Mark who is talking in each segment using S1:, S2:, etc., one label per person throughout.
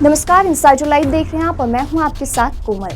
S1: नमस्कार, insider live देख रहे हैं आप और मैं हूं आपके साथ कोमल।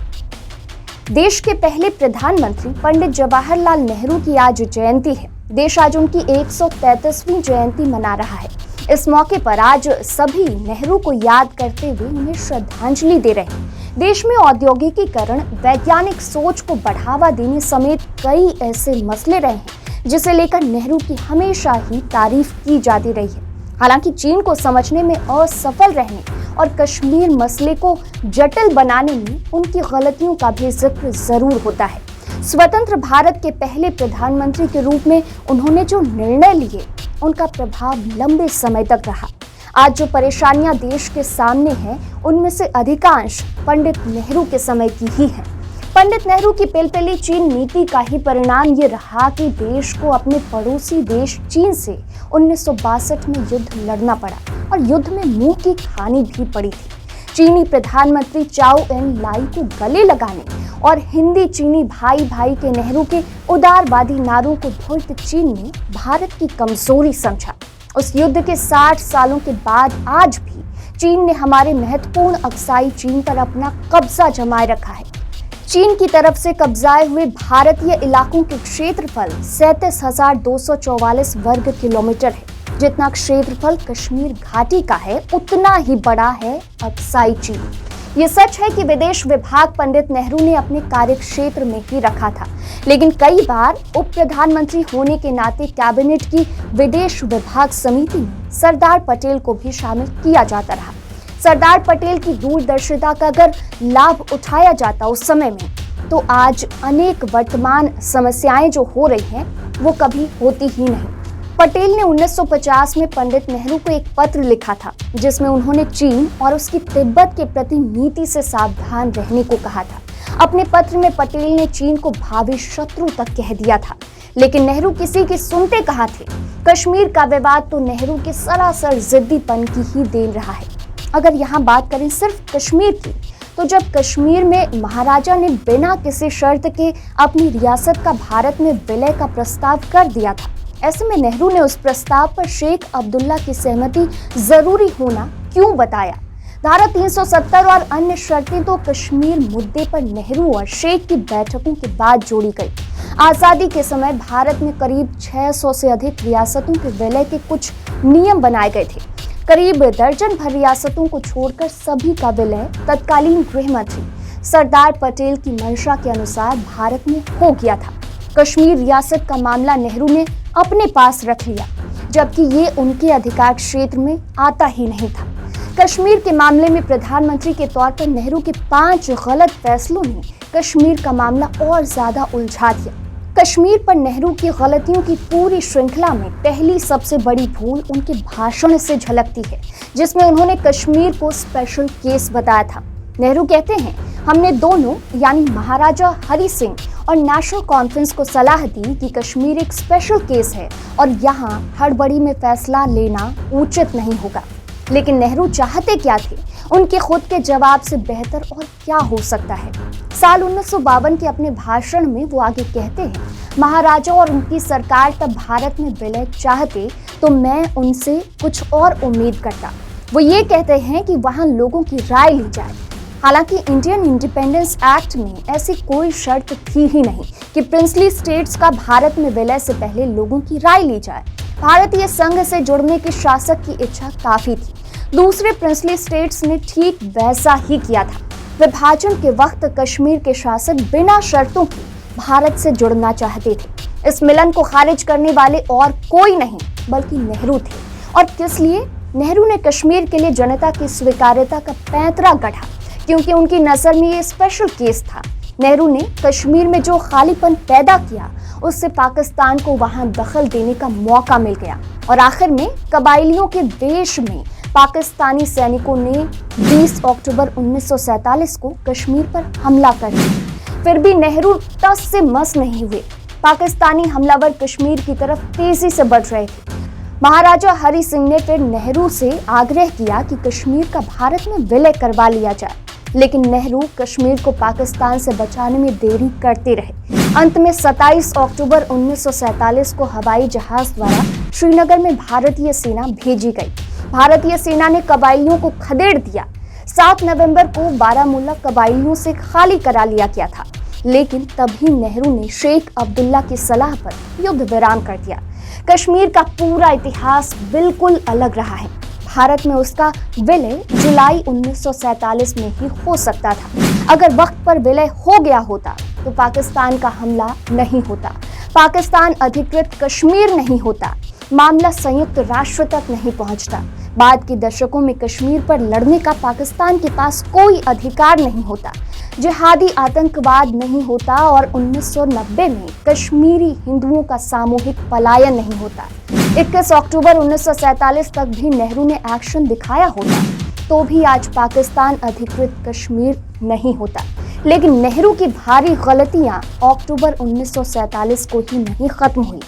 S1: देश के पहले प्रधानमंत्री पंडित जवाहरलाल नेहरू की आज जयंती है। देश आज उनकी 133वीं जयंती मना रहा है। इस मौके पर आज सभी नेहरू को याद करते हुए उन्हें श्रद्धांजलि दे रहे हैं। देश में औद्योगिकीकरण, वैज्ञानिक सोच को बढ़ावा देने समेत कई ऐसे मसले रहे हैं जिसे लेकर नेहरू की हमेशा ही तारीफ की जाती रही है। हालांकि चीन को समझने में असफल रहने और कश्मीर मसले को जटिल बनाने में उनकी गलतियों का भी जिक्र जरूर होता है। स्वतंत्र भारत के पहले प्रधानमंत्री के रूप में उन्होंने जो निर्णय लिए, उनका प्रभाव लंबे समय तक रहा। आज जो परेशानियां देश के सामने हैं, उनमें से अधिकांश पंडित नेहरू के समय की ही है। पंडित नेहरू की पिलपिली चीन नीति का ही परिणाम ये रहा कि देश को अपने पड़ोसी देश चीन से 1962 में युद्ध लड़ना पड़ा और युद्ध में मुंह की खानी भी पड़ी थी। चीनी प्रधानमंत्री चाओ एन लाई को गले लगाने और हिंदी चीनी भाई भाई के नेहरू के उदारवादी नारों को धुर्त चीन ने भारत की कमजोरी समझा। उस युद्ध के 60 सालों के बाद आज भी चीन ने हमारे महत्वपूर्ण अक्साई चीन पर अपना कब्जा जमाए रखा है। चीन की तरफ से कब्जाए हुए भारतीय इलाकों के क्षेत्रफल 37,244 वर्ग किलोमीटर है। जितना क्षेत्रफल कश्मीर घाटी का है, उतना ही बड़ा है अक्साई चीन। ये सच है कि विदेश विभाग पंडित नेहरू ने अपने कार्यक्षेत्र में ही रखा था, लेकिन कई बार उप प्रधानमंत्री होने के नाते कैबिनेट की विदेश विभाग समिति में सरदार पटेल को भी शामिल किया जाता रहा। सरदार पटेल की दूरदर्शिता का अगर लाभ उठाया जाता उस समय में, तो आज अनेक वर्तमान समस्याएं जो हो रही हैं, वो कभी होती ही नहीं। पटेल ने 1950 में पंडित नेहरू को एक पत्र लिखा था, जिसमें उन्होंने चीन और उसकी तिब्बत के प्रति नीति से सावधान रहने को कहा था। अपने पत्र में पटेल ने चीन को भावी शत्रु तक कह दिया था, लेकिन नेहरू किसी की सुनते कहाँ थे। कश्मीर का विवाद तो नेहरू के सरासर जिद्दीपन की ही देन रहा है। अगर यहाँ बात करें सिर्फ कश्मीर की, तो जब कश्मीर में महाराजा ने बिना किसी शर्त के अपनी रियासत का भारत में विलय का प्रस्ताव कर दिया था, ऐसे में नेहरू ने उस प्रस्ताव पर शेख अब्दुल्ला की सहमति जरूरी होना क्यों बताया। धारा 370 और अन्य शर्तें तो कश्मीर मुद्दे पर नेहरू और शेख की बैठकों के बाद जोड़ी गई। आजादी के समय भारत में करीब 600 से अधिक रियासतों के विलय के कुछ नियम बनाए गए थे। करीब दर्जन भर रियासतों को छोड़कर सभी का विलय तत्कालीन गृह मंत्री सरदार पटेल की मंशा के अनुसार भारत में हो गया था। कश्मीर रियासत का मामला नेहरू ने अपने पास रख लिया, जबकि ये उनके अधिकार क्षेत्र में आता ही नहीं था। कश्मीर के मामले में प्रधानमंत्री के तौर पर नेहरू के 5 गलत फैसलों ने कश्मीर का मामला और ज्यादा उलझा दिया। कश्मीर पर नेहरू की गलतियों की पूरी श्रृंखला में पहली सबसे बड़ी भूल उनके भाषण से झलकती है, जिसमें उन्होंने कश्मीर को स्पेशल केस बताया था। नेहरू कहते हैं, हमने दोनों यानी महाराजा हरि सिंह और नेशनल कॉन्फ्रेंस को सलाह दी कि कश्मीर एक स्पेशल केस है और यहाँ हड़बड़ी में फैसला लेना उचित नहीं होगा। लेकिन नेहरू चाहते क्या थे? उनके खुद के जवाब से बेहतर और क्या हो सकता है। साल 1952 के अपने भाषण में वो आगे कहते हैं, महाराजा और उनकी सरकार तब भारत में विलय चाहते तो मैं उनसे कुछ और उम्मीद करता। वो ये कहते हैं कि वहाँ लोगों की राय ली जाए। हालांकि इंडियन इंडिपेंडेंस एक्ट में ऐसी कोई शर्त थी ही नहीं कि प्रिंसली स्टेट्स का भारत में विलय से पहले लोगों की राय ली जाए। भारतीय संघ से जुड़ने की शासक की इच्छा काफी थी। दूसरे प्रिंसली स्टेट्स ने ठीक वैसा ही किया था। विभाजन के वक्त कश्मीर के शासक बिना शर्तों के भारत से जुड़ना चाहते थे। इस मिलन को खारिज करने वाले और कोई नहीं बल्कि नेहरू थे। और किस लिए? नेहरू ने कश्मीर के लिए जनता की स्वीकार्यता का पैंतरा गढ़ा, क्योंकि उनकी नजर में ये स्पेशल केस था। नेहरू ने कश्मीर में जो खालीपन पैदा किया, उससे पाकिस्तान को वहां दखल देने का मौका मिल गया और आखिर में कबाइलियों के देश में पाकिस्तानी सैनिकों ने 20 अक्टूबर 1947 को कश्मीर पर हमला कर दिया। फिर भी नेहरू टस से मस नहीं हुए। पाकिस्तानी हमलावर कश्मीर की तरफ तेजी से बढ़ रहे थे। महाराजा हरि सिंह ने फिर नेहरू से आग्रह किया कि कश्मीर का भारत में विलय करवा लिया जाए, लेकिन नेहरू कश्मीर को पाकिस्तान से बचाने में देरी करते रहे। अंत में 27 अक्टूबर 1947 को हवाई जहाज द्वारा श्रीनगर में भारतीय सेना भेजी गई। भारतीय सेना ने कबाइलियों को खदेड़ दिया। 7 नवंबर को बारामूला कबायलियों से खाली करा लिया गया था, लेकिन तभी नेहरू ने शेख अब्दुल्ला की सलाह पर युद्ध विराम कर दिया। कश्मीर का पूरा इतिहास बिल्कुल अलग रहा है। भारत में उसका विलय जुलाई 1947 में ही हो सकता था। अगर वक्त पर विलय हो गया होता तो पाकिस्तान का हमला नहीं होता, पाकिस्तान अधिकृत कश्मीर नहीं होता, मामला संयुक्त राष्ट्र तक नहीं पहुंचता। बाद के दशकों में कश्मीर पर लड़ने का पाकिस्तान के पास कोई अधिकार नहीं होता, जिहादी आतंकवाद नहीं होता और 1990 में कश्मीरी हिंदुओं का सामूहिक पलायन नहीं होता। 21 अक्टूबर 1947 तक भी नेहरू ने एक्शन दिखाया होता तो भी आज पाकिस्तान अधिकृत कश्मीर नहीं होता। लेकिन नेहरू की भारी गलतियां अक्टूबर 1947 को ही नहीं खत्म हुई।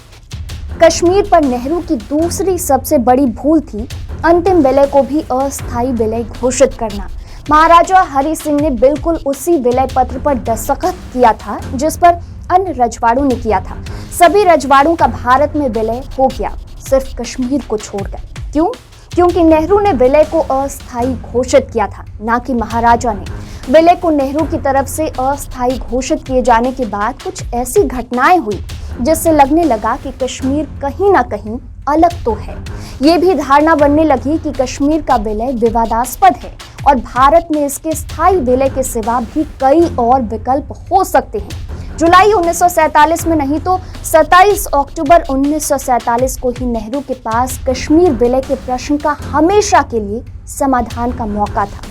S1: कश्मीर पर नेहरू की दूसरी सबसे बड़ी भूल थी अंतिम विलय को भी अस्थायी विलय घोषित करना। महाराजा हरि सिंह ने बिल्कुल उसी विलय पत्र पर दस्तखत किया था जिस पर अन्य रजवाड़ों ने किया था। सभी रजवाड़ों का भारत में विलय हो गया, सिर्फ कश्मीर को छोड़कर। क्यों? क्योंकि नेहरू ने विलय को अस्थायी घोषित किया था, ना कि महाराजा ने। विलय को नेहरू की तरफ से अस्थायी घोषित किए जाने के बाद कुछ ऐसी घटनाएं हुई जिससे लगने लगा कि कश्मीर कहीं ना कहीं अलग तो है। ये भी धारणा बनने लगी कि कश्मीर का विलय विवादास्पद है और भारत में इसके स्थायी विलय के सिवा भी कई और विकल्प हो सकते हैं। जुलाई 1947 में नहीं तो 27 अक्टूबर 1947 को ही नेहरू के पास कश्मीर विलय के प्रश्न का हमेशा के लिए समाधान का मौका था।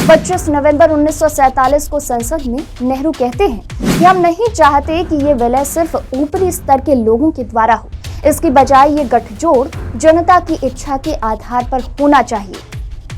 S1: 25 नवंबर 1947 को संसद में नेहरू कहते हैं कि हम नहीं चाहते कि ये विलय सिर्फ ऊपरी स्तर के लोगों के द्वारा हो, इसकी बजाय ये गठजोड़ जनता की इच्छा के आधार पर होना चाहिए।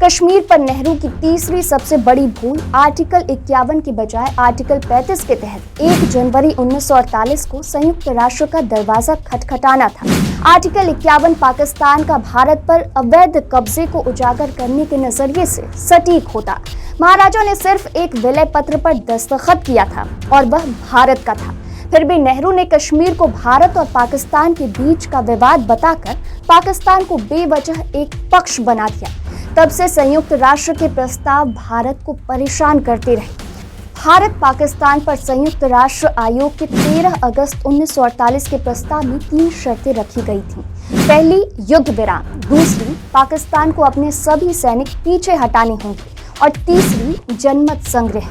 S1: कश्मीर पर नेहरू की तीसरी सबसे बड़ी भूल आर्टिकल 51 के बजाय आर्टिकल 35 के तहत 1 जनवरी 1948 को संयुक्त राष्ट्र का दरवाजा खटखटाना था। आर्टिकल 51 पाकिस्तान का भारत पर अवैध कब्जे को उजागर करने के नजरिए से सटीक होता। महाराजा ने सिर्फ एक विलय पत्र पर दस्तखत किया था और वह भारत का था। फिर भी नेहरू ने कश्मीर को भारत और पाकिस्तान के बीच का विवाद बताकर पाकिस्तान को बेवजह एक पक्ष बना दिया। तब से संयुक्त राष्ट्र के प्रस्ताव भारत को परेशान करते रहे। भारत पाकिस्तान पर संयुक्त राष्ट्र आयोग के 13 अगस्त 1948 के प्रस्ताव में 3 शर्तें रखी गई थीं। पहली, युद्ध विराम। दूसरी, पाकिस्तान को अपने सभी सैनिक पीछे हटाने होंगे। और तीसरी, जनमत संग्रह।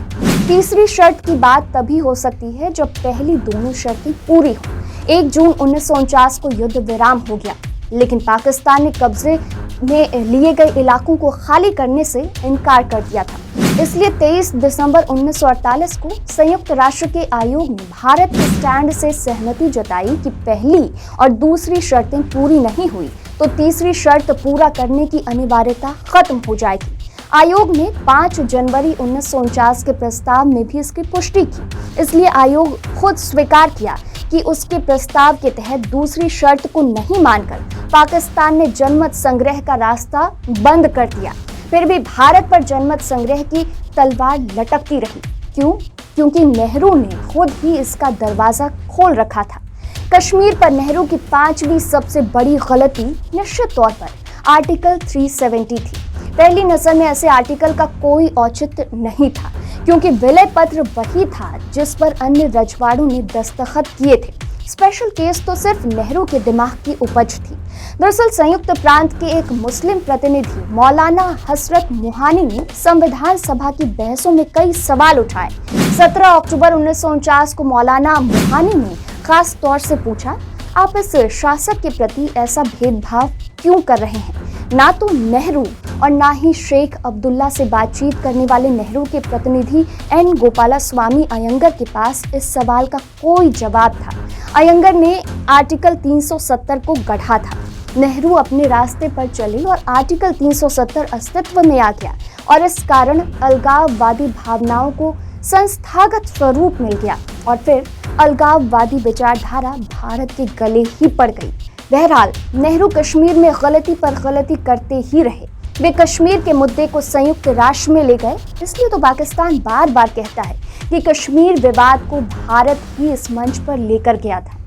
S1: तीसरी शर्त की बात तभी हो सकती है जब पहली दोनों शर्तें पूरी हों। 1 जून 1949 को युद्ध विराम हो गया, लेकिन पाकिस्तान ने कब्जे में लिए गए इलाकों को खाली करने से इनकार कर दिया था। इसलिए 23 दिसंबर 1948 को संयुक्त राष्ट्र के आयोग ने भारत के स्टैंड से सहमति जताई कि पहली और दूसरी शर्तें पूरी नहीं हुई तो तीसरी शर्त पूरा करने की अनिवार्यता खत्म हो जाएगी। आयोग ने 5 जनवरी 1949 के प्रस्ताव में भी इसकी पुष्टि की। इसलिए आयोग खुद स्वीकार किया कि उसके प्रस्ताव के तहत दूसरी शर्त को नहीं मानकर पाकिस्तान ने जनमत संग्रह का रास्ता बंद कर दिया। फिर भी भारत पर जनमत संग्रह की तलवार लटकती रही। क्यों? क्योंकि नेहरू ने खुद ही इसका दरवाजा खोल रखा था। कश्मीर पर नेहरू की 5वीं सबसे बड़ी गलती निश्चित तौर पर आर्टिकल 370 थी। पहली नजर में ऐसे आर्टिकल का कोई औचित्य नहीं था, क्योंकि विलय पत्र वही था जिस पर अन्य रजवाड़ों ने दस्तखत किए थे। स्पेशल केस तो सिर्फ नेहरू के दिमाग की उपज थी। दरअसल संयुक्त प्रांत के एक मुस्लिम प्रतिनिधि मौलाना हसरत मुहानी ने संविधान सभा की बहसों में कई सवाल उठाए। 17 अक्टूबर 1949 को मौलाना मुहानी ने खास तौर से पूछा, आप इस शासक के प्रति ऐसा भेदभाव क्यों कर रहे हैं? ना तो नेहरू और ना ही शेख अब्दुल्ला से बातचीत करने वाले नेहरू के प्रतिनिधि एन गोपालास्वामी अयंगर के पास इस सवाल का कोई जवाब था। अयंगर ने आर्टिकल 370 को गढ़ा था। नेहरू अपने रास्ते पर चले और आर्टिकल 370 अस्तित्व में आ गया और इस कारण अलगाववादी भावनाओं को संस्थागत स्वरूप मिल गया और फिर अलगाववादी विचारधारा भारत के गले ही पड़ गई। बहरहाल नेहरू कश्मीर में गलती पर गलती करते ही रहे। वे कश्मीर के मुद्दे को संयुक्त राष्ट्र में ले गए, इसलिए तो पाकिस्तान बार बार कहता है कि कश्मीर विवाद को भारत ही इस मंच पर लेकर गया था।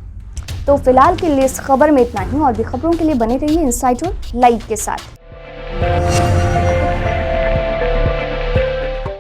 S1: तो फिलहाल के लिए इस खबर में इतना ही। और भी खबरों के लिए बने रहिए इनसाइडर लाइव के साथ।